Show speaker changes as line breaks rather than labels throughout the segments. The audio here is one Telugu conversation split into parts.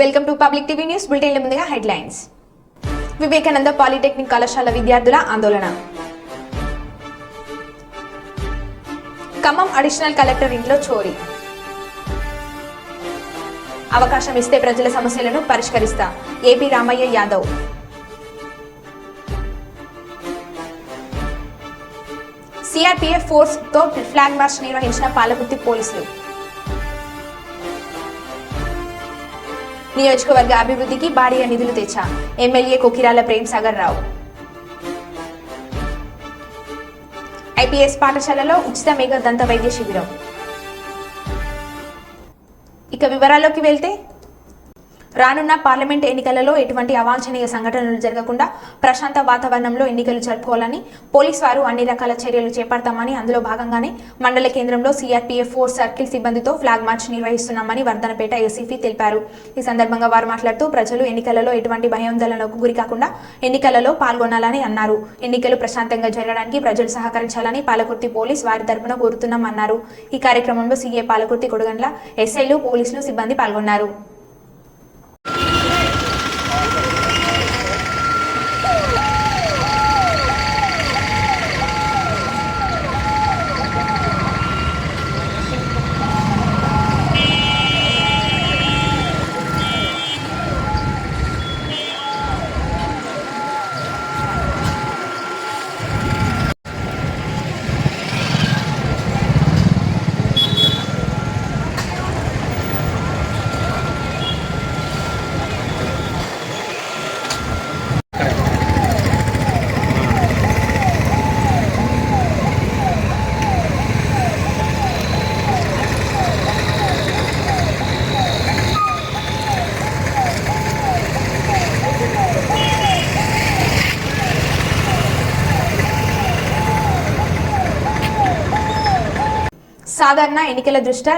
Welcome to public TV news bulletin. ముందుగా హెడ్లైన్స్. వివేకానంద పాలిటెక్నిక్ కళాశాల విద్యార్థుల ఆందోళన. ఖమ్మం అడిషనల్ కలెక్టర్ ఇంట్లో చోరీ. అవకాశం ఇస్తే ప్రజల సమస్యలను పరిష్కరిస్తా AP Ramayya Yadav. CRPF force తో ఫ్లాగ్ మార్చ్ నిర్వహించిన పాలకుర్తి పోలీసులు. నియోజకవర్గ అభివృద్ధికి భారీగా నిధులు తెచ్చా ఎమ్మెల్యే కొకిరాల ప్రేమ్ సాగర్ రావు. ఐపీఎస్ పాఠశాలలో ఉచిత మేఘ దంత వైద్య శిబిరం. ఇక వివరాల్లోకి వెళ్తే, రానున్న పార్లమెంట్ ఎన్నికలలో ఎటువంటి అవాంఛనీయ సంఘటనలు జరగకుండా ప్రశాంత వాతావరణంలో ఎన్నికలు జరుపుకోవాలని పోలీసు వారు అన్ని రకాల చర్యలు చేపడతామని, అందులో భాగంగానే మండల కేంద్రంలో సిఆర్పీఎఫ్ ఫోర్స్ సర్కిల్ సిబ్బందితో ఫ్లాగ్ మార్చ్ నిర్వహిస్తున్నామని వర్ధనపేట ఏసీపీ తెలిపారు. ఈ సందర్భంగా వారు మాట్లాడుతూ ప్రజలు ఎన్నికలలో ఎటువంటి భయాందోళనకు గురి కాకుండా ఎన్నికలలో పాల్గొనాలని అన్నారు. ఎన్నికలు ప్రశాంతంగా జరగడానికి ప్రజలు సహకరించాలని పాలకుర్తి పోలీస్ వారి తరపున కోరుతున్నామన్నారు. ఈ కార్యక్రమంలో సీఏ పాలకుర్తి కొడగండ్ల, ఎస్ఐలు, పోలీసులు సిబ్బంది పాల్గొన్నారు. సాధారణ ఎన్నికల దృష్ట్యా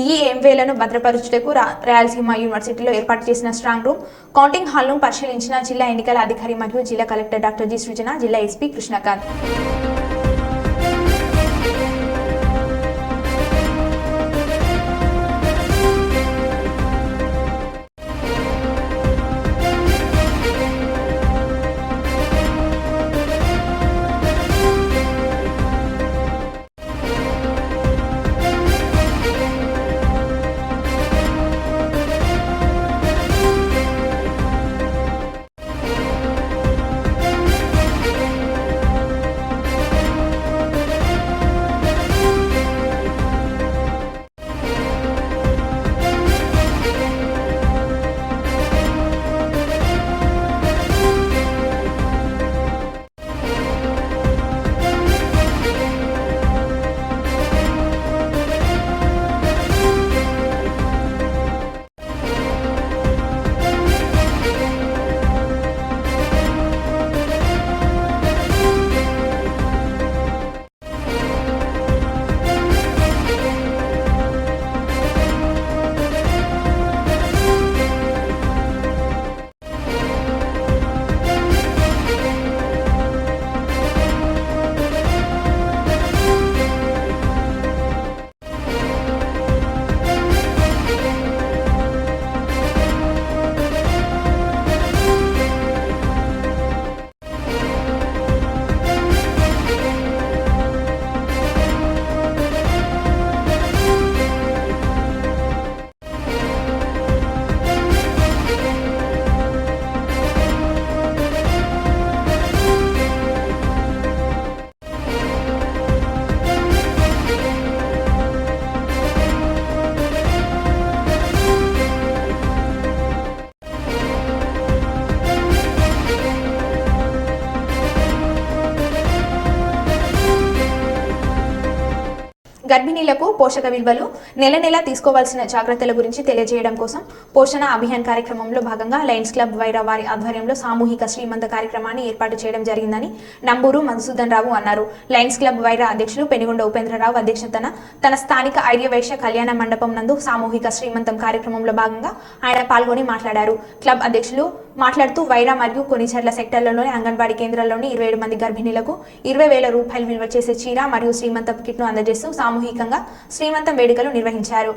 ఈఎంవేలను భద్రపరచుటకు రాయలసీమ యూనివర్సిటీలో ఏర్పాటు చేసిన స్ట్రాంగ్ రూమ్ కౌంటింగ్ హాల్ను పరిశీలించిన జిల్లా ఎన్నికల అధికారి మరియు జిల్లా కలెక్టర్ డాక్టర్ జి సృజన, జిల్లా ఎస్పీ కృష్ణకాంత్. గర్భిణీలకు పోషక విలువలు నెల నెలా తీసుకోవాల్సిన జాగ్రత్తల గురించి తెలియజేయడం కోసం పోషణ అభియాన్ కార్యక్రమంలో భాగంగా లయన్స్ క్లబ్ వైరా వారి ఆధ్వర్యంలో సామూహిక శ్రీమంత కార్యక్రమాన్ని ఏర్పాటు చేయడం జరిగిందని నంబూరు మధుసూదన్ రావు అన్నారు. లయన్స్ క్లబ్ వైరా అధ్యక్షులు పెనుగొండ ఉపేంద్రరావు అధ్యక్షతన తన స్థానిక ఐర్యవైశ్య కళ్యాణ మండపం నందు సామూహిక శ్రీమంతం కార్యక్రమంలో భాగంగా ఆయన పాల్గొని మాట్లాడారు. క్లబ్ అధ్యక్షులు మాట్లాడుతూ వైరా మరియు కొనిచెర్ల సెక్టర్లలోని అంగన్వాడీ కేంద్రాల్లోని 27 మంది గర్భిణీలకు 20,000 రూపాయలు విలువ చేసే చీర మరియు శ్రీమంతం కిట్ను అందజేస్తూ సామూహికంగా శ్రీమంతం వేడుకలు నిర్వహించారు.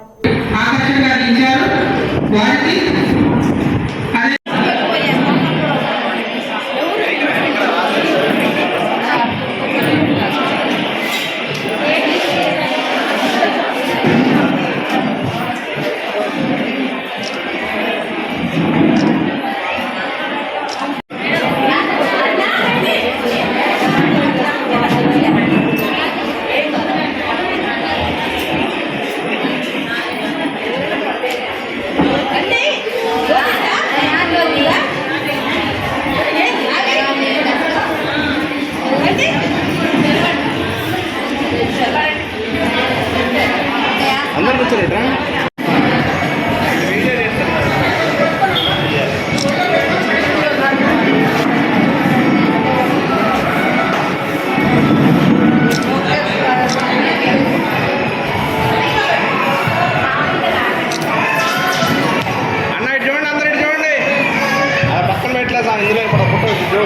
ఇందులో ఇప్పుడు ఫోటో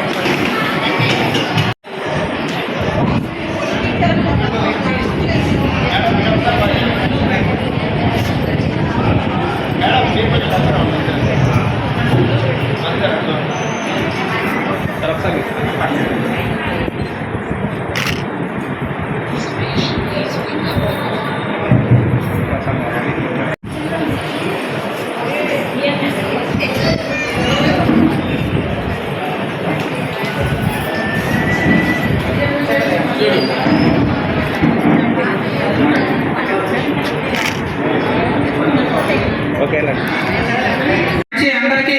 అందరికీ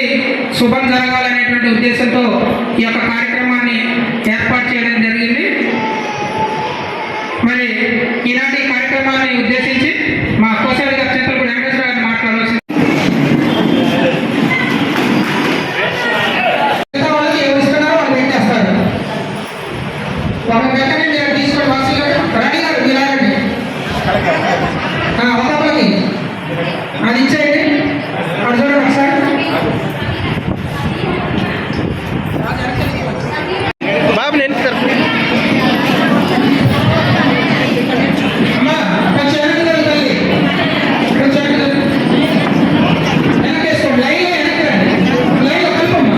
శుభం జరగాలనేటువంటి ఉద్దేశంతో ఈ యొక్క కార్యక్రమాన్ని ఏర్పాటు చేయడం జరిగింది. మరి ఇలాంటి కార్యక్రమాన్ని ఉద్దేశించి మా కోశాధికారి చింతలపూడి వెంకటేశ్వర గారిని మాట్లాడవలసింది. వాళ్ళకి ఎవరు ఇస్తున్నారో వాళ్ళు పెట్టేస్తారు. ఒక వెంటనే తీసుకొని వాసి రెడీ గారు మీరండి ఒకరికి అది ఇచ్చేయండి. అక్కడ చూడండి ఒకసారి.
బాబు నేను
అమ్మా కొంచెం వెనక్కి జరుగుతుంది. కొంచెం వెనక్కి వేసుకోండి. లైన్లో వెనక్కి రండి. లైన్లో కలుపమ్మా.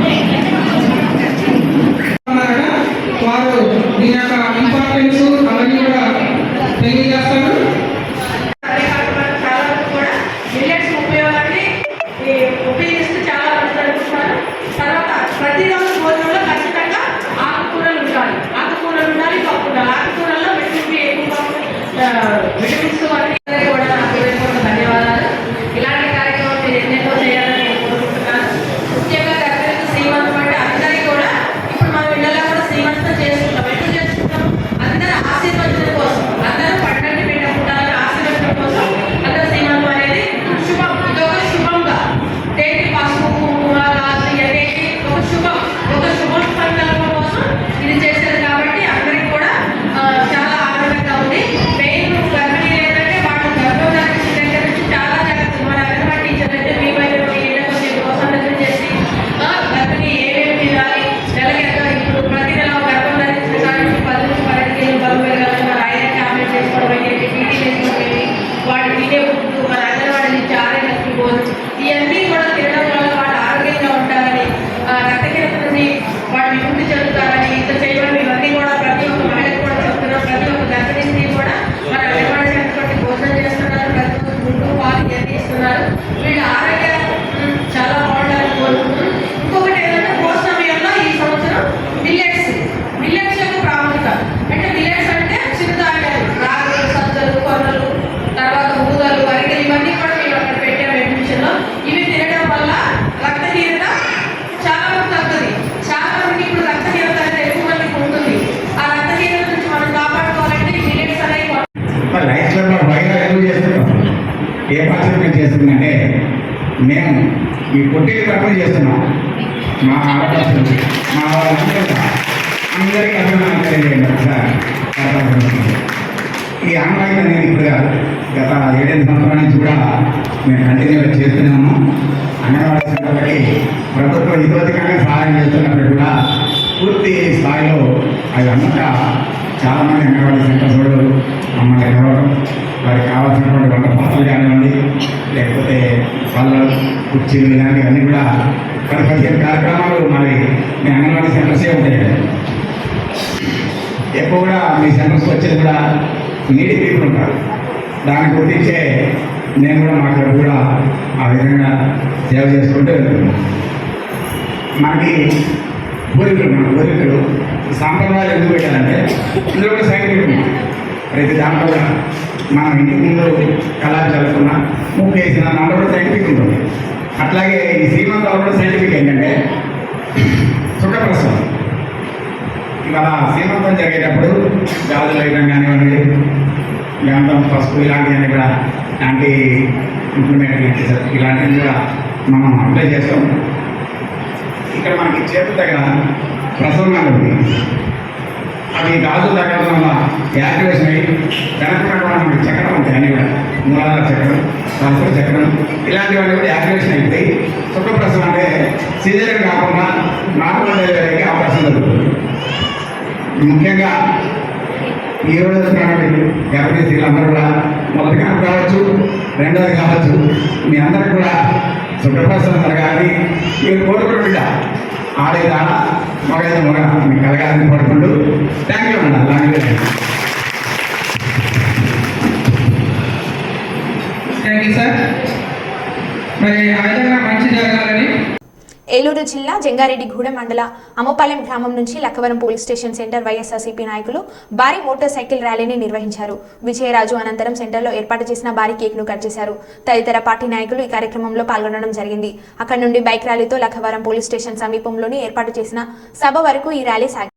వారు దీని యొక్క ఇంపార్టెన్స్ అవన్నీ కూడా తెలియజేస్తారు.
ఉపయోగిస్తూ చాలా మంది నడుపుతున్నారు. తర్వాత ప్రతిరోజు భోజనంలో ఖచ్చితంగా ఆకుకూరలు ఉండాలి, పప్పు ఉండాలి. ఆకుకూరల్లో విటమిన్స్ అన్ని కూడా నాకు హృదయపూర్వక ధన్యవాదాలు. ఇలాంటి కార్యక్రమం మీరు ఎన్నెన్నో చేయాలని నేను కోరుకుంటున్నాను. ముఖ్యంగా గర్భిణీలకు శ్రీమంతం అంటే అందరికీ కూడా ఇప్పుడు మనం ఇళ్ళలో కూడా శ్రీమంతం చేసుకుంటాం. ఎప్పుడు చేసుకుంటాం? అందరూ ఆశీర్వచనం కోసం, అందరూ పంటని పెట్టకుండాలని ఆశీర్వచనం కోసం అందరూ శ్రీమంతం అనేది శుభం. ఇదొక శుభంగా తేటి పసుపు కుంకుమ గాజు ఇవన్నీ ఒక శుభం సంకల్పం కోసం ఇది చేశారు. కాబట్టి అందరికీ కూడా చాలా ఆనందంగా ఉంది. మెయిన్ గర్భిణీలు ఏంటంటే వాళ్ళు గర్భం ధరించిన దగ్గర నుంచి చాలా జాగ్రత్తలు మన అంగన్వాడీ టీచర్లు అయితే మీ వైపు కొంచెం కోసందర్శన చేసి గర్భిణీ ఏమేమి తినాలి, నెలకి ఇప్పుడు ప్రతి నెల గర్భం ధరించిన కాడి నుంచి 10 నుంచి 12 కేజీలు బరువు పెరగాలని మన ఐరన్ టాబ్లెట్ చేసుకోవడం ఏంటి, టీటీ వేసుకోవడం, వాళ్ళు తినే ఫుడ్ మన అంగన్వాడీ నుంచి 6 నెలలకి భోజనం ఇవన్నీ కూడా తినడం వల్ల వాళ్ళు ఆరోగ్యంగా ఉంటారని, రక్తహీనత నుండి వాళ్ళు విముక్తి చెందుతారని ఇంత చేయడం ఇవన్నీ కూడా ప్రతి ఒక్క మహిళకు కూడా చెప్తున్నారు. ప్రతి ఒక్క గర్భిణీ స్త్రీ కూడా మన అంగన్వాడీ సెంటర్ భోజనం చేస్తున్నారు. ప్రతి ఒక్క గుడ్డు పాలు ఇవన్నీ ఇస్తున్నారు. వీళ్ళ ఆరోగ్యం చాలా బాగుండాలని కోరుకుంటున్నాం. ఇంకొకటి ఏంటంటే పోషణమయంలో ఈ సంవత్సరం మిల్లెట్స్ యొక్క ప్రాముఖ్యత అంటే మిల్లెట్స్ అంటే చిరుధాన్యాలు, రాగులు, సజ్జలు, కొర్రలు, తర్వాత ఊదలు, వరిగలు ఇవన్నీ కూడా మేము అక్కడ పెట్టాము ఎగ్జిబిషన్లో. ఇవి తినడం వల్ల రక్తహీనత చాలా మంది తగ్గుతుంది. చాలా మందికి ఇప్పుడు రక్తహీనత అనేది ఎక్కువ మందికి ఉంటుంది. ఆ రక్తహీనత నుంచి మనం కాపాడుకోవాలంటే ఈ మిల్లెట్స్ అనేవి
లైఫ్ లో వైగా ఎందుకు చేస్తున్నాం? ఏ బాధ్యత మేము చేస్తుందంటే మేము ఈ పొట్టికి తక్కువ చేస్తున్నాం. మా ఆడపడుతుంది మా అందరికీ అభిమానం తెలియజేయండి ఒకసారి. ఈ ఆన్లైన్ అనేది ఇప్పుడు గత 7 సంవత్సరాల నుంచి కూడా మేము కంటిన్యూగా చేస్తున్నాము. అంగన్వాడీ సెంటర్లకి ప్రభుత్వం ఇతోధికంగా సహాయం చేస్తున్నప్పుడు కూడా పూర్తి స్థాయిలో అది అంతా చాలామంది అంగన్వాడీ సెంటర్స్ కూడా మమ్మల్ని కలవడం, వారికి కావాల్సినటువంటి వంట పాత్రలు కానివ్వండి, లేకపోతే వాళ్ళ కుర్చీలు ఇలాంటివన్నీ కూడా 15 కార్యక్రమాలు మరి మీ అంగన్వాడీ సెంటర్సే ఉంటాయి కదా. ఎక్కువ కూడా మీ సెంటర్స్ వచ్చేది కూడా నీటి పీపుల్ ఉంటారు. దాన్ని గుర్తించే నేను కూడా మాకు కూడా ఆ విధంగా సేవ చేసుకుంటూ వెళ్తున్నాను. మనకి పూర్వీకులు సాంప్రదాయాలు ఎందుకు పెట్టారంటే ఇందులో కూడా సైంటిఫిక్ ఉంది. ప్రతి దాంట్లో కూడా మనం ఇంటి ముందు కళాలు చదువుకున్నా ముక్కు వేసిన దాంట్లో కూడా సైంటిఫిక్ ఉంటుంది. అట్లాగే ఈ శ్రీమంతాలు కూడా సైంటిఫిక్ ఏంటంటే సుఖప్రసవం. ఇవాళ శ్రీమంతం జరిగేటప్పుడు గాజులు వేయడం కానివ్వండి, గంధం, పసుపు ఇలాంటివన్నీ కూడా యాంటీ ఇంప్లిమెంటరీ ఇలాంటివన్నీ కూడా మనం అప్లై చేస్తాం. ఇక్కడ మనకి చేతుల దగ్గర ప్రసవనాలు ఉంది. అవి గాజులు తగ్గడం వల్ల యాక్టివేషన్ అయ్యి వెనక మనకి చక్రం ఉంటాయి. అన్నీ కూడా మూలాధార చక్రం, పసుపు చక్రం ఇలాంటివన్నీ కూడా యాక్టివేషన్ అయిపోయి సుఖప్రసవం అంటే సీజన్ కాకుండా నార్మల్ ముఖ్యంగా ఈరోజు గర్భిణీలు అందరూ కూడా మొదటి కాలం కావచ్చు, రెండోది కావచ్చు, మీ అందరికి కూడా సుఖప్రసవం జరగాలి. మీరు కోరుకున్న బిడ్డ ఆడేదా మగైతే మగ మీకు కలగాలని కోరుకుంటూ థ్యాంక్ యూ అన్న.
Thank you sir. మరి ఆ విధంగా మంచి జరగాలని
ఏలూరు జిల్లా జంగారెడ్డిగూడెం మండల అమ్మపాలెం గ్రామం నుంచి Lakkavaram police station centre YSRCP నాయకులు భారీ మోటార్ సైకిల్ ర్యాలీని నిర్వహించారు. విజయరాజు అనంతరం సెంటర్లో ఏర్పాటు చేసిన భారీ కేక్ను కట్ చేశారు. తదితర పార్టీ నాయకులు ఈ కార్యక్రమంలో పాల్గొనడం జరిగింది. అక్కడి నుండి బైక్ ర్యాలీతో లక్కవరం పోలీస్ స్టేషన్ సమీపంలోని ఏర్పాటు చేసిన సభ వరకు ఈ ర్యాలీ సాగింది.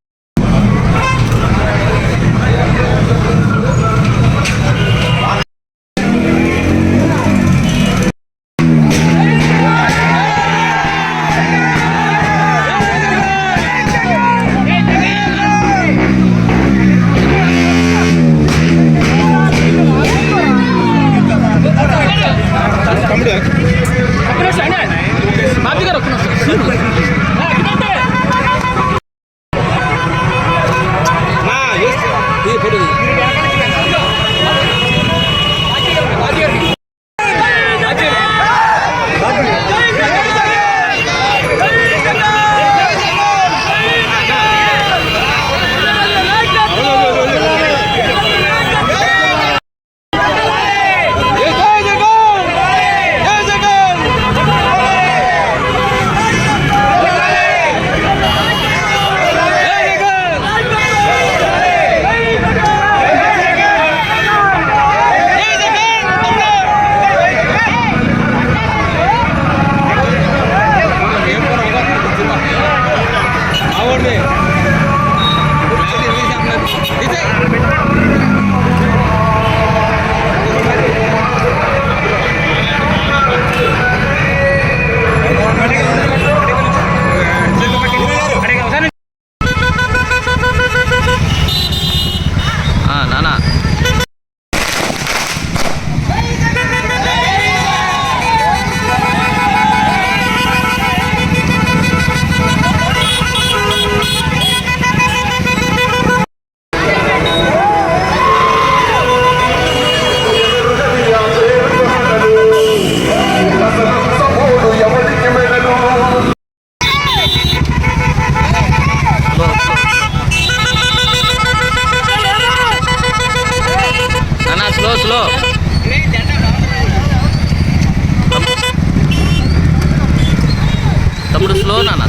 తమ్ముడు స్లో నాన్న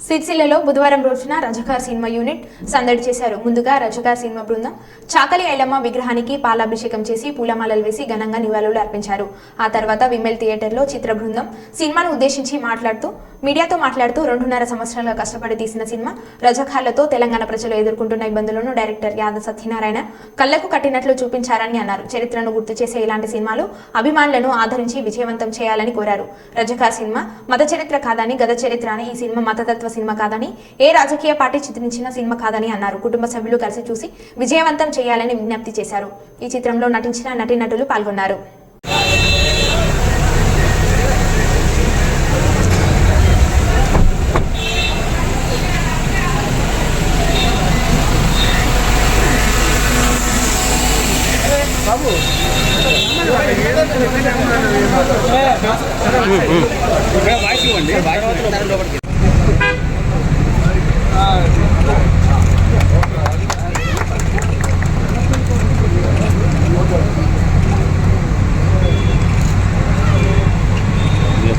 సిరిసిల్లలో బుధవారం రోజున రజకార్ సినిమా యూనిట్ సందడి చేశారు. ముందుగా రజకార్ సినిమా బృందం చాకలి ఐలమ్మ విగ్రహానికి పాలాభిషేకం చేసి పూలమాలలు వేసి ఘనంగా నివాళులు అర్పించారు. ఆ తర్వాత విమెల్ థియేటర్లో చిత్ర బృందం సినిమాను ఉద్దేశించి మీడియాతో మాట్లాడుతూ 2.5 సంవత్సరాలుగా కష్టపడి తీసిన సినిమా రజకార్లతో తెలంగాణ ప్రజలు ఎదుర్కొంటున్న ఇబ్బందులను డైరెక్టర్ యాద సత్యనారాయణ కళ్లకు కట్టినట్లు చూపించారని అన్నారు. చరిత్రను గుర్తు చేసే ఇలాంటి సినిమాలు అభిమానులను ఆదరించి విజయవంతం చేయాలని కోరారు. రజకార్ సినిమా మత చరిత్ర కాదని, గత చరిత్ర అని, ఈ సినిమా మతతత్వ సినిమా కాదని, ఏ రాజకీయ పార్టీ చిత్రించిన సినిమా కాదని అన్నారు. కుటుంబ సభ్యులు కలిసి చూసి విజయవంతం చేయాలని విజ్ఞప్తి చేశారు. ఈ చిత్రంలో నటించిన నటీనటులు పాల్గొన్నారు.
బాబు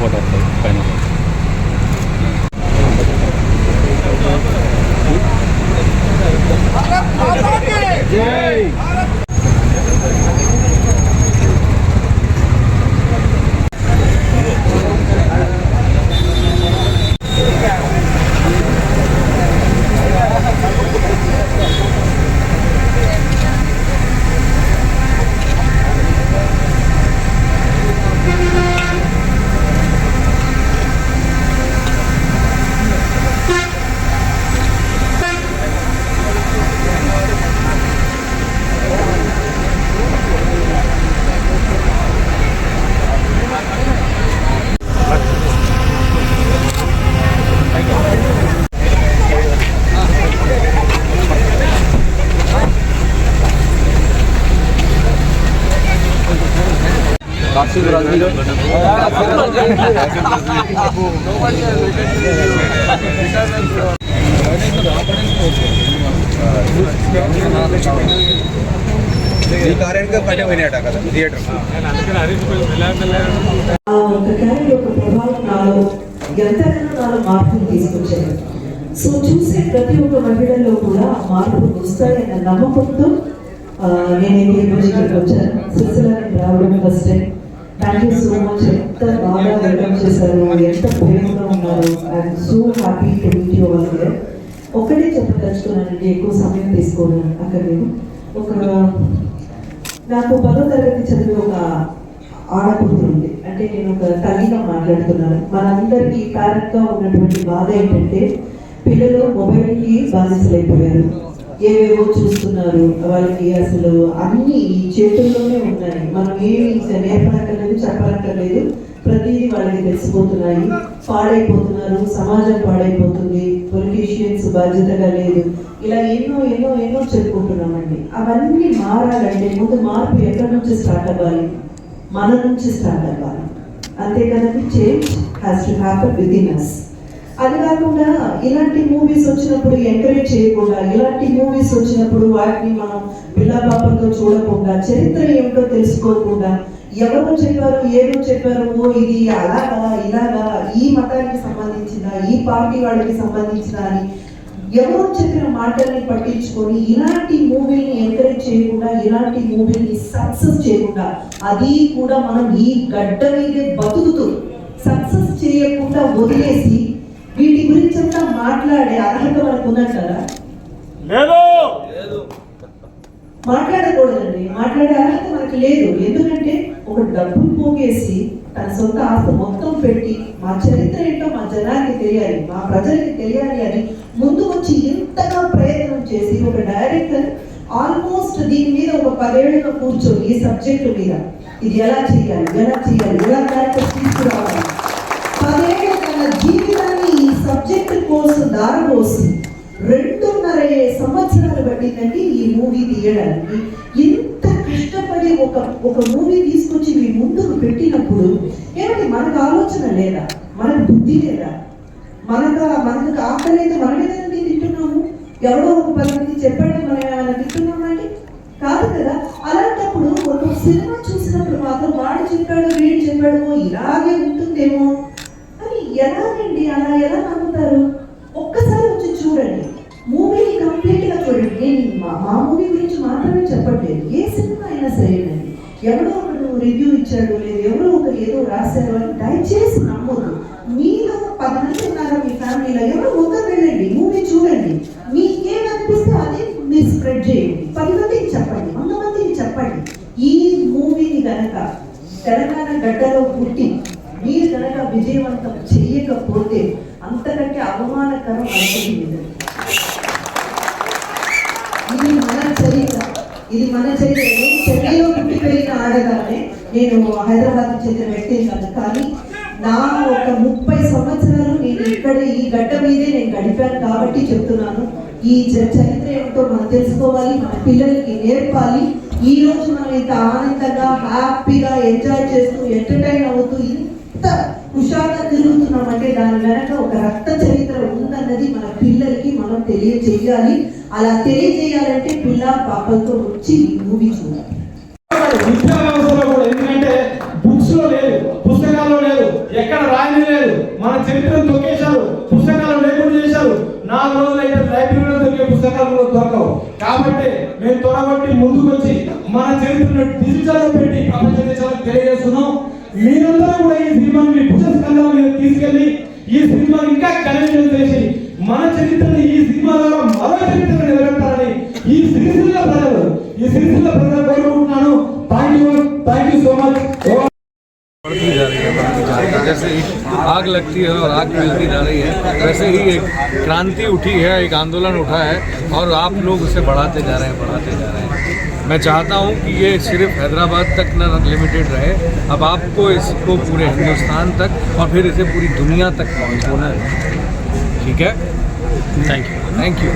ఫోటో పైన
ఈ కార్యానికి పట్టే పోయినాయట కదా థియేటర్
ఆ ఒక కార్యం యొక్క ప్రభావం నాలో ఎంతైనా నాలో మార్పులు తీసుకొచ్చారు. సో చూసే ప్రతి ఒక్క మహిళల్లో కూడా మార్పులు వస్తాయన్న నమ్మకంతో నేను ఈ రోజు ఇక్కడికి వచ్చాను. సిరిసిల్లాకి రావడం first time. Thank you so much. ఎంత బాగా వెల్కమ్ చేశారు, ఎంత ప్రేమగా ఉన్నారు. I'm so happy to meet you all here. ఒకటే చెప్పదలుచుకున్నానండి, ఎక్కువ సమయం తీసుకోవాలి అక్కడ. నేను నాకు 10వ తరగతి చదివి ఒక ఆడకూతురు ఉంది. అంటే నేను ఒక తల్లిగా మాట్లాడుతున్నాను. మనందరికీ పేరెంట్గా ఉన్నటువంటి బాధ ఏంటంటే పిల్లలు మొబైల్కి బానిసలైపోయారు. ఏవేవో చూస్తున్నారు. వాళ్ళకి అసలు అన్ని ఈ చేతుల్లోనే ఉన్నాయి. మనం ఏమి నేర్పనక్కర్లేదు, చెప్పనక్కర్లేదు. ప్రతిదీ వాళ్ళకి తెలిసిపోతున్నాయి. పాడైపోతున్నారు, సమాజం పాడైపోతుంది, పొలిటీషియన్స్ బాధ్యతగా లేదు. ఇలా ఎన్నో ఎన్నో ఎన్నో చెప్పుకుంటున్నామండి. అవన్నీ మారాలంటే ముందు మార్పు ఎక్కడి నుంచి స్టార్ట్ అవ్వాలి? మన నుంచి స్టార్ట్ అవ్వాలి. అంతే కదండి. Change has to happen with in us. అది కాకుండా ఇలాంటి మూవీస్ వచ్చినప్పుడు ఎంకరేజ్ చేయకుండా, ఇలాంటి మూవీస్ వచ్చినప్పుడు వాటిని మనం పిల్లాపాపంతో చూడకుండా, చరిత్ర ఏమిటో తెలుసుకోకుండా, ఎవరో చెప్పారు ఏదో చెప్పారు, ఓ ఇది అలాగా ఇలాగా, ఈ మతానికి సంబంధించిన, ఈ పార్టీ వాళ్ళకి సంబంధించిన అని ఎవరో చెప్పిన మాటల్ని పట్టించుకొని ఇలాంటి మూవీని ఎంకరేజ్ చేయకుండా, ఇలాంటి మూవీని సక్సెస్ చేయకుండా, అది కూడా మనం ఈ గడ్డ మీదే బతుకుతూ సక్సెస్ చేయకుండా వదిలేసి వీటి గురించి అంతా మాట్లాడే అర్హత మనకు ఉన్నట్టారా? మాట్లాడకూడదండి. మాట్లాడే అర్హత మనకు లేదు. ఎందుకంటే ఒక డబ్బులు పోగేసి తన సొంత ఆస్తి మొత్తం పెట్టి మా చరిత్ర ఏంటో మా జనానికి తెలియాలి, మా ప్రజలకి తెలియాలి అని ముందు వచ్చి ఇంతగా ప్రయత్నం చేసి ఒక డైరెక్టర్ ఆల్మోస్ట్ దీని మీద ఒక 10 ఏళ్ళుగా కూర్చొని ఈ సబ్జెక్టు మీద ఇది ఎలా చేయాలి, ఎలా క్యారెక్టర్ తీసుకురావాలి, 10 ఏళ్ళ తన జీవితాన్ని ఈ సబ్జెక్టు కోసం దారపోసి 2.5 సంవత్సరాలు పట్టిందండి ఈ మూవీ తీయడానికి. ఇంత కష్టపడి ఒక మూవీ తీసుకొచ్చి మీ ముందుకు పెట్టినప్పుడు ఏమంటే మనకు ఆలోచన లేదా? మనకు బుద్ధి లేదా? మనకు ఆకలి అయితే మనమేదండి తింటున్నాము? ఎవరో ఒక 10 మంది చెప్పండి మనం ఏమైనా తింటున్నామండి? కాదు కదా. అలాంటప్పుడు ఒక సినిమా చూసినప్పుడు మాత్రం వాడు చెప్పాడు వీడు చెప్పాడు ఇలాగే ఉంటుందేమో అని ఎలాగండి, అలా ఎలా నమ్ముతారు? ఒక్కసారి వచ్చి చూడండి, మూవీని కంప్లీట్గా చూడండి. నేను మా మూవీ గురించి మాత్రమే చెప్పట్లేదు, ఏ సినిమా అయినా సరేనండి. ఎవరో ఒకరు రివ్యూ ఇచ్చాడు, లేదు ఎవరో ఒకరు ఏదో రాశారు అని దయచేసి నమ్మొద్దు. మీలో 10 మంది ఉన్నారా మీ ఫ్యామిలీలో, ఎవరో ఒకరు వెళ్ళండి, మూవీ చూడండి, మీకేమనిపిస్తే అదే మీరు స్ప్రెడ్ చేయండి. 10 మందికి చెప్పండి, 100 మందికి చెప్పండి. ఈ మూవీని కనుక తెలంగాణ గడ్డలో పుట్టి మీరు కనుక విజయవంతం చేయకపోతే అంతకంటే అవమానకరం అవుతుంది. ఇది మన చరిత్ర, ఇది మన చరిత్ర. నేను చెన్నైలో పుట్టి పెరిగిన ఆడగానే, నేను హైదరాబాద్కి చెందిన వ్యక్తి కాదు, కానీ నా ఒక 30 సంవత్సరాలు నేను ఇక్కడ ఈ గడ్డ మీదే నేను గడిపాను కాబట్టి చెప్తున్నాను. ఈ చరిత్ర ఏమిటో మనం తెలుసుకోవాలి, మన పిల్లలకి నేర్పాలి. ఈ రోజు మనం ఇంత ఆనందంగా హ్యాపీగా ఎంజాయ్ చేస్తూ ఎంటర్టైన్ అవుతూ ఇంత హుషారుగా తిరుగుతున్నామంటే దాని వెనక ఒక రక్త చరిత్ర ఉందన్నది మన పిల్లలకి మనం తెలియజేయాలి. అలా తెలియజేయాలంటే పిల్ల పాపలతో వచ్చి ఈ మూవీ చూడాలి.
విద్యా వ్యవస్థలో కూడా ఎందుకంటే బుక్స్ లో లేదు, పుస్తకాల్లో లేదు, ఎక్కడ రాయని లేదు, మన చరిత్రను తొక్కేశారు, పుస్తకాలు లేకుండా చేశారు. 4 రోజులు అయితే లైబ్రరీలో దొరికే పుస్తకాలు కూడా దొరకవు. కాబట్టి మేము త్వరగొట్టి ముందుకు వచ్చి మన చరిత్రను డిజిటల్ లో పెట్టి ప్రపంచ దేశాలకు తెలియజేస్తున్నాం. మీరందరూ కూడా ఈ సినిమాని మీ భుజ స్కంధాల మీద తీసుకెళ్లి ఈ సినిమాని ఇంకా కనెక్షన్ చేసి మన చరిత్రని ఈ సినిమా ద్వారా మరో చరిత్రను నిలబెట్టాలని ఈ సిరిసిల్ల ప్రజలు కోరుకుంటున్నాను. Thank you so much.
बढ़ती जा रही है, जैसे आग लगती है और आग मिलती जा रही है, वैसे ही एक क्रांति उठी है, एक आंदोलन उठा है और आप लोग उसे बढ़ाते जा रहे हैं. मैं चाहता हूं कि ये सिर्फ हैदराबाद तक न लिमिटेड रहे. अब आपको इसको पूरे हिंदुस्तान तक और फिर इसे पूरी दुनिया तक पहुंचाना है. ठीक है, थैंक यू.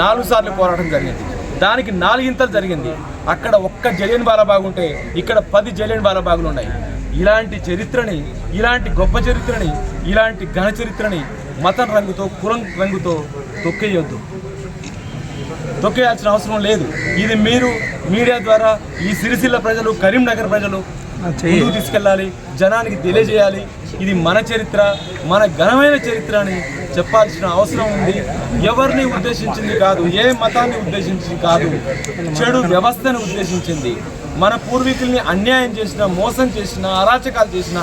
4 సార్లు పోరాటం జరిగింది, దానికి 4 ఇంతలు జరిగింది. అక్కడ ఒక్క జలియన్ వాలాబాగ్ ఉంటే ఇక్కడ 10 జలియన్ వాలాబాగులు ఉన్నాయి. ఇలాంటి చరిత్రని, ఇలాంటి గొప్ప చరిత్రని, ఇలాంటి ఘన చరిత్రని మతం రంగుతో, కులం రంగుతో తొక్కేయాల్సిన అవసరం లేదు. ఇది మీరు మీడియా ద్వారా ఈ సిరిసిల్ల ప్రజలు, కరీంనగర్ ప్రజలు ముందుకు తీసుకెళ్ళాలి, జనానికి తెలియజేయాలి. ఇది మన చరిత్ర, మన ఘనమైన చరిత్ర అని చెప్పాల్సిన అవసరం ఉంది. ఎవరిని ఉద్దేశించింది కాదు, ఏ మతాన్ని ఉద్దేశించింది కాదు, చెడు వ్యవస్థను ఉద్దేశించింది. మన పూర్వీకుల్ని అన్యాయం చేసిన, మోసం చేసిన, అరాచకాలు చేసిన,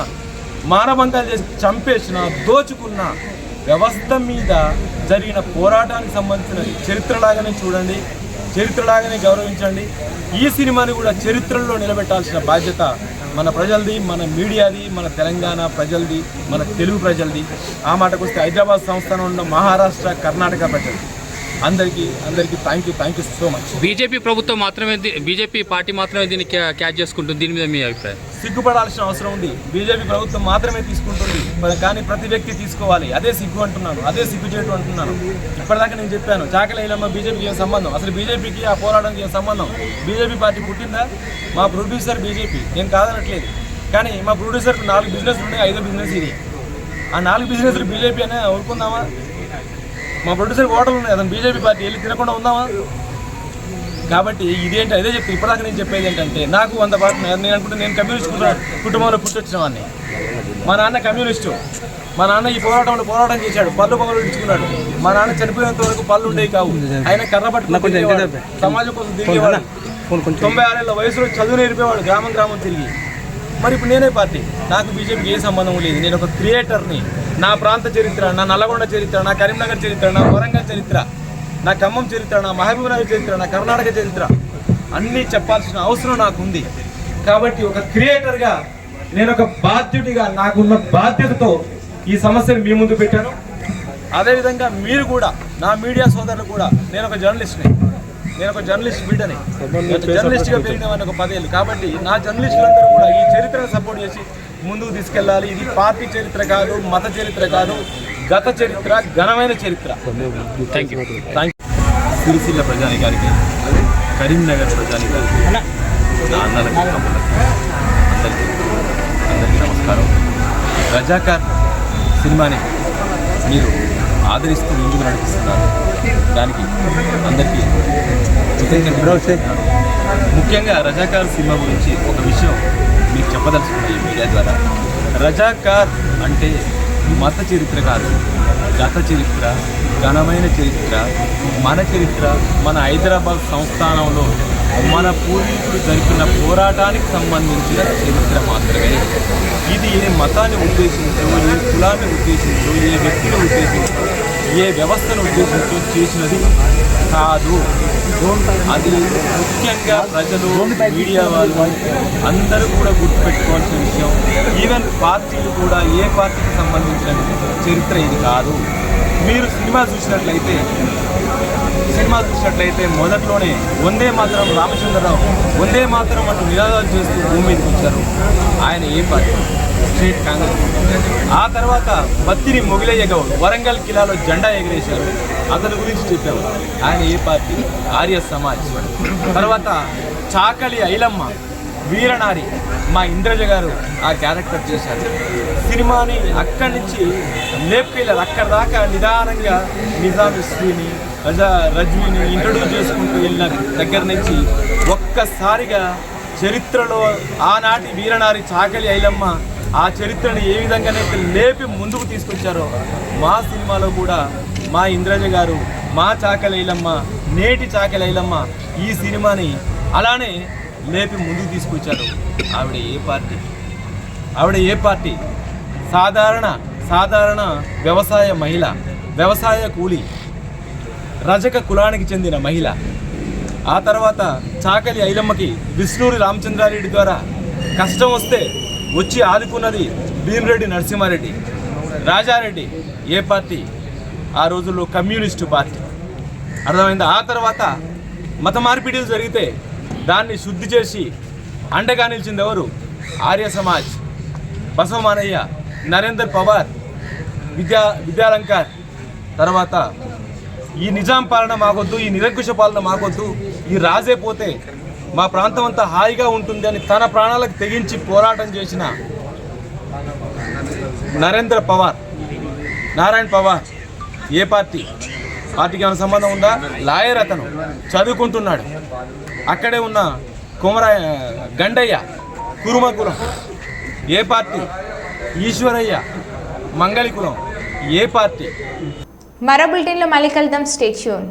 మానభంగాలు చేసి చంపేసిన, దోచుకున్న వ్యవస్థ మీద జరిగిన పోరాటానికి సంబంధించిన చరిత్రలాగానే చూడండి, చరిత్రలాగానే గౌరవించండి. ఈ సినిమాని కూడా చరిత్రలో నిలబెట్టాల్సిన బాధ్యత మన ప్రజలది, మన మీడియాది, మన తెలంగాణ ప్రజలది, మన తెలుగు ప్రజలది. ఆ మాటకు వస్తే హైదరాబాద్ సంస్థానం ఉన్న మహారాష్ట్ర, కర్ణాటక ప్రజలు అందరికీ thank you so much.
BJP party మాత్రమే దీన్ని క్యాచ్ చేసుకుంటుంది. దీని మీద మీ అభిప్రాయం?
సిగ్గుపడాల్సిన అవసరం ఉంది. బీజేపీ ప్రభుత్వం మాత్రమే తీసుకుంటుంది, కానీ ప్రతి వ్యక్తి తీసుకోవాలి. అదే సిగ్గు అంటున్నాను, అదే సిగ్గు చేయటం అంటున్నాను. ఇప్పటిదాకా నేను చెప్పాను, చాకలైలమ్మ బీజేపీకి ఏం సంబంధం, అసలు బీజేపీకి ఆ పోరాటానికి ఏం సంబంధం? బీజేపీ పార్టీ పుట్టిందా? మా ప్రొడ్యూసర్ బీజేపీ, నేను కాదనట్లేదు. కానీ మా ప్రొడ్యూసర్కి 4 బిజినెస్లు ఉన్నాయి, 5వ బిజినెస్ ఇది. ఆ 4 బిజినెస్లు బీజేపీ అనే ఊరుకుందామా? మా ప్రొడ్యూసర్ ఓటర్లు ఉన్నాయి, అతను బీజేపీ పార్టీ వెళ్ళి తినకుండా ఉందామా? కాబట్టి ఇదేంటి అదే చెప్తే ఇప్పటిదాకా నేను చెప్పేది ఏంటంటే, నాకు 100 పార్టీ నేను అనుకుంటే నేను కమ్యూనిస్ట్ కుటుంబంలో పుట్టొచ్చిన వాడిని. మా నాన్న కమ్యూనిస్టు, మా నాన్న ఈ పోరాటం చేశాడు, పళ్ళు పొగలు ఇచ్చుకున్నాడు. మా నాన్న చనిపోయేంత వరకు పళ్ళు ఉండేవి కావు, ఆయన కర్ర పట్టుకుని సమాజం కోసం తిరిగేవాడు. 96 ఏళ్ళ వయసులో చదువు నేర్పేవాడు, గ్రామం తిరిగి. మరి ఇప్పుడు నేనే పార్టీ, నాకు బీజేపీకి ఏ సంబంధం లేదు. నేను ఒక క్రియేటర్ని. నా ప్రాంత చరిత్ర, నా నల్లగొండ చరిత్ర, నా కరీంనగర్ చరిత్ర, నా వరంగల్ చరిత్ర, నా ఖమ్మం చరిత్ర, నా మహబూబ్నగర్ చరిత్ర, నా కర్ణాటక చరిత్ర అన్నీ చెప్పాల్సిన అవసరం నాకు ఉంది. కాబట్టి ఒక క్రియేటర్గా, నేను ఒక బాధ్యుడిగా, నాకున్న బాధ్యతతో ఈ సమస్యను మీ ముందు పెట్టాను. అదేవిధంగా మీరు కూడా, నా మీడియా సోదరులు కూడా, నేను ఒక జర్నలిస్ట్ బిడ్డని, జర్నలిస్ట్గా పెరిగిన వాడిని ఒక 10 ఏళ్ళు. కాబట్టి నా జర్నలిస్టులందరూ కూడా ఈ చరిత్రను సపోర్ట్ చేసి ముందుకు తీసుకెళ్ళాలి. ఇది పార్టీ చరిత్ర కాదు, మత చరిత్ర కాదు, గత చరిత్ర, ఘనమైన చరిత్ర.
Thank you.
సిరిసిల్ల ప్రజానికానికి, కరీంనగర్ ప్రజానికానికి, నా అన్నలకి, అందరికీ నమస్కారం. రజాకార్ సినిమాని మీరు ఆదరిస్తూ ముందుకు నడిపిస్తున్నారు, దానికి అందరికీ కృతజ్ఞతలు. ముఖ్యంగా రజాకార్ సినిమా గురించి ఒక విషయం మీకు చెప్పదలుచుకున్న ఈ మీడియా ద్వారా. రజాకార్ అంటే మత చరిత్ర కాదు, గత చరిత్ర, ఘనమైన చరిత్ర, మన చరిత్ర, మన హైదరాబాద్ సంస్థానంలో మన పూర్వీకులు జరిపిన పోరాటానికి సంబంధించిన చరిత్ర మాత్రమే. ఇది ఏ మతాన్ని ఉద్దేశించో, ఏ కులాన్ని ఉద్దేశించో, ఏ వ్యక్తిని ఉద్దేశించో, ఏ వ్యవస్థను ఉద్దేశించో చేసినది కాదు. అది ముఖ్యంగా ప్రజలు, మీడియా వాళ్ళు అందరూ కూడా గుర్తుపెట్టుకోవాల్సిన విషయం. ఈవెన్ పార్టీలు కూడా, ఏ పార్టీకి సంబంధించిన చరిత్ర ఇది కాదు. మీరు సినిమా చూసినట్లయితే మొదట్లోనే వందే మాతరం రామచంద్రరావు వందే మాతరం అంటూ నినాదాలు చేస్తూ భూమి మీదకి వచ్చారు. ఆయన ఏ పార్టీ? స్టేట్ కాంగ్రెస్. ఆ తర్వాత బత్తిని మొగిలయ్య గౌడ్ వరంగల్ కిలాలో జెండా ఎగిరేశారు. అతని గురించి చెప్పాము. ఆయన ఏ పార్టీ? ఆర్య సమాజ్. తర్వాత చాకలి ఐలమ్మ, వీరనారి, మా ఇంద్రజ గారు ఆ క్యారెక్టర్ చేశారు. సినిమాని అక్కడి నుంచి లేపుకెళ్ళారు. అక్కడి దాకా నిదానంగా నిజామిస్త్రీని, రజ్వీని ఇంట్రడ్యూస్ చేసుకుంటూ వెళ్ళిన దగ్గర నుంచి ఒక్కసారిగా చరిత్రలో ఆనాటి వీరనారి చాకలి ఐలమ్మ ఆ చరిత్రను ఏ విధంగానైతే లేపి ముందుకు తీసుకొచ్చారో మా సినిమాలో కూడా మా ఇంద్రజ గారు, మా చాకలి ఐలమ్మ, నేటి చాకలి ఐలమ్మ ఈ సినిమాని అలానే లేపి ముందుకు తీసుకొచ్చారు. ఆవిడ ఏ పార్టీ? ఆవిడ ఏ పార్టీ? సాధారణ వ్యవసాయ మహిళ, వ్యవసాయ కూలి, రజక కులానికి చెందిన మహిళ. ఆ తర్వాత చాకలి ఐలమ్మకి విష్ణూరి రామచంద్రారెడ్డి ద్వారా కష్టం వస్తే వచ్చి ఆదుకున్నది భీమిరెడ్డి నరసింహారెడ్డి. రాజారెడ్డి ఏ పార్టీ? ఆ రోజుల్లో కమ్యూనిస్టు పార్టీ. అర్థమైంది. ఆ తర్వాత మత మార్పిడిలు జరిగితే దాన్ని శుద్ధి చేసి అండగా నిలిచింది ఎవరు? ఆర్య సమాజ్, బసవమానయ్య, నరేందర్ పవార్, విద్యాలంకార్. తర్వాత ఈ నిజాం పాలన మాకొద్దు, ఈ నిరంకుశ పాలన మాకొద్దు, ఈ రాజే పోతే మా ప్రాంతం అంతా హాయిగా ఉంటుంది అని తన ప్రాణాలకు తెగించి పోరాటం చేసిన నారాయణ పవార్ ఏ పార్టీ? పార్టీకి ఏమైనా సంబంధం ఉందా? లాయర్, అతను చదువుకుంటున్నాడు. అక్కడే ఉన్న గండయ్య, కురుమ కులం ఏ పార్టీ? ఈశ్వరయ్య, మంగళి కులం ఏ పార్టీ?
మరో బులెటిన్లో మళ్ళీ కలుద్దాం. Stay tune.